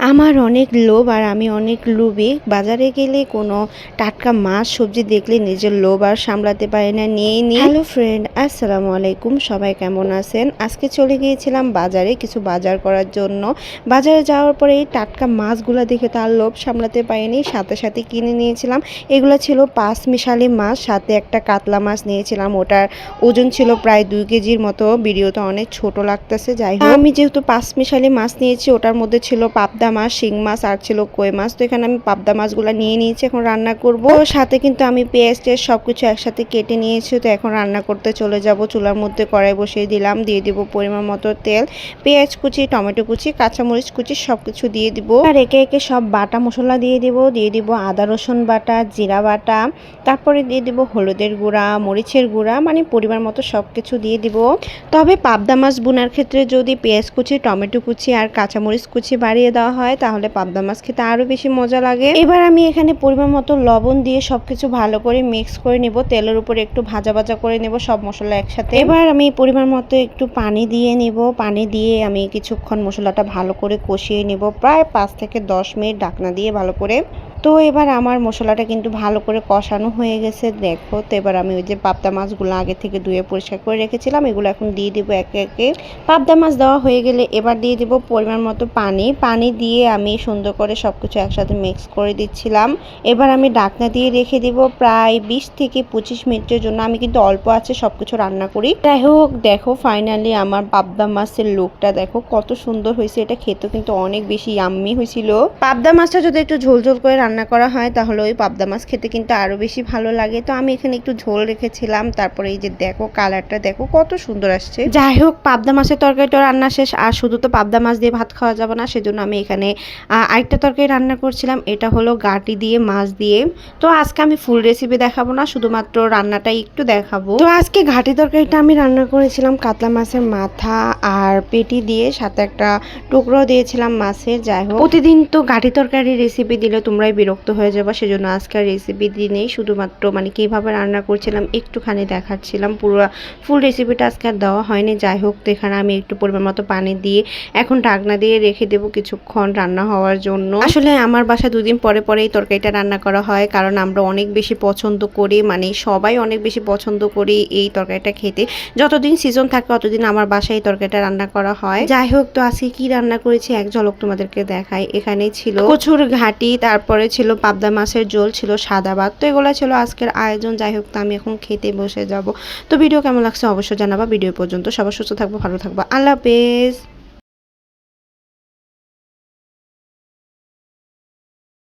আমার অনেক লোভ আর আমি অনেক লোভী। বাজারে গেলে কোনো টাটকা মাছ সবজি দেখলে নিজের লোভ আর সামলাতে পারি না, নিয়েই নিই। হ্যালো ফ্রেন্ড, আসসালামু আলাইকুম। সবাই কেমন আছেন? আজকে চলে গিয়েছিলাম বাজারে কিছু বাজার করার জন্য। বাজারে যাওয়ার পরে এই টাটকা মাছগুলো দেখে তার লোভ সামলাতে পারিনি, সাথে সাথে কিনে নিয়েছিলাম। এগুলো ছিল পাঁচমিশালি মাছ, সাথে একটা কাতলা মাছ নিয়েছিলাম। ওটার ওজন ছিল প্রায় 2 কেজির মতো। ভিডিওটা অনেক ছোট লাগতেছে, যাই হোক। আমি যেহেতু পাঁচমিশালি মাছ নিয়েছি, ওটার মধ্যে ছিল পাবদা মাছ, শিং মাছ আর ছিল কই মাছ। তো এখানে আমি পাবদা মাছগুলো নিয়ে নিয়েছি, এখন রান্না করব। সাথে কিন্তু আমি পেঁয়াজ টেস্ট সবকিছু একসাথে কেটে নিয়েছি। তো এখন রান্না করতে চলে যাব। চুলার মধ্যে কড়াই বসিয়ে দিলাম, দিয়ে দিব পরিমাণ মতো তেল, পেঁয়াজ কুচি, টমেটো কুচি, কাঁচামরিচ কুচি সবকিছু দিয়ে দিব। আর একে একে সব বাটা মশলা দিয়ে দিব আদা রসুন বাটা, জিরা বাটা, তারপরে দিয়ে দিব হলুদের গুঁড়া, মরিচের গুঁড়া, মানে পরিমাণ মতো সবকিছু দিয়ে দিব। তবে পাবদা মাছ বোনার ক্ষেত্রে যদি পেঁয়াজ কুচি, টমেটো কুচি আর কাঁচামরিচ কুচি বাড়িয়ে দেওয়া হয় তাহলে পাবদা মাছ খেতে আরো বেশি মজা লাগে। এবার আমি এখানে পরিমাণ মতো লবণ দিয়ে সবকিছু ভালো করে মিক্স করে নিব। তেলের উপরে একটু ভাজা ভাজা করে নেব সব মশলা একসাথে। এবার আমি পরিমাণ মতো একটু পানি দিয়ে নিব। পানি দিয়ে আমি কিছুক্ষণ মশলাটা ভালো করে কষিয়ে নিব, প্রায় 5 থেকে 10 মিনিট ঢাকনা দিয়ে ভালো করে। তো এবার আমার মশলাটা কিন্তু ভালো করে কষানো হয়ে গেছে, দেখো। তো এবার আমি ওই যে পাবদা মাছগুলো আগে থেকে ধুয়ে পরিষ্কার করে রেখেছিলাম, এগুলো এখন দিয়ে দিব একে একে। পাবদা মাছ দেওয়া হয়ে গেলে এবার দিয়ে দিব পরিমাণ মতো পানি দিয়ে আমি সুন্দর করে সবকিছু একসাথে মিক্স করে দিচ্ছিলাম। এবার আমি ঢাকনা দিয়ে রেখে দিব প্রায় 20 থেকে 25 মিনিটের জন্য। আমি কিন্তু অল্প আছে সবকিছু রান্না করি। যাই হোক, দেখো ফাইনালি আমার পাবদা মাছের লুকটা দেখো কত সুন্দর হয়েছে। এটা খেতে কিন্তু অনেক বেশি ইয়াম্মি হয়েছিল। পাবদা মাছটা যদি একটু ঝোল ঝোল করে রান্না করা হয় তাহলে ওই পাবদা মাছ খেতে কিন্তু আরো বেশি ভালো লাগে। তো আমি এখানে একটু ঝোল রেখেছিলাম, তারপরে এই যে দেখো কালারটা দেখো কত সুন্দর আসছে। যাই হোক, পাবদা মাছের তরকারিটা রান্না শেষ। আর শুধু তো পাবদা মাছ দিয়ে ভাত খাওয়া যাবে না, সেজন্য আমি এখানে আরেকটা তরকারি রান্না করছিলাম। এটা হলো গাটি দিয়ে মাছ দিয়ে। তো আজকে আমি ফুল রেসিপি দেখাবো না, শুধুমাত্র রান্নাটাই একটু দেখাবো। তো আজকে ঘাটি তরকারিটা আমি রান্না করেছিলাম কাতলা মাছের মাথা আর পেটি দিয়ে, সাথে একটা টুকরো দিয়েছিলাম মাছের। যাই হোক, প্রতিদিন তো ঘাটি তরকারি রেসিপি দিলে তোমরাই বিরক্ত হয়ে যাবে, সেজন্য আজকে রেসিপি দিনেই শুধুমাত্র মানে কিভাবে রান্না করছিলাম একটুখানি দেখাচ্ছিলাম। পুরো ফুল রেসিপিটা আজকে আর দেওয়া হয়নি। যাই হোক, তো এখানে আমি একটু পরিমাণ মতো পানি দিয়ে এখন ঢাকনা দিয়ে রেখে দেবো কিছুক্ষণ রান্না হওয়ার জন্য। আসলে আমার বাসায় 2 দিন পরে পরে এই তরকারিটা রান্না করা হয়, কারণ আমরা অনেক বেশি পছন্দ করি, মানে সবাই অনেক বেশি পছন্দ করি এই তরকারিটা খেতে। যতদিন সিজন থাকে ততদিন আমার বাসায় এই তরকারিটা রান্না করা হয়। যাই হোক, তো আজকে কি রান্না করেছি এক ঝলক তোমাদেরকে দেখাই। এখানে ছিল কচুর ঘাটি, তারপরে ছিল পাবদা মাছের ঝোল, ছিল সাদা ভাত। তো এগুলো ছিল আজকের আয়োজন। যাই হোক, তো আমি এখন খেতে বসে যাব। তো ভিডিও কেমন লাগছে অবশ্যই জানাবা। ভিডিও পর্যন্ত সবার সুস্থ থাকবো, ভালো থাকবো। আল্লাহ হাফেজ।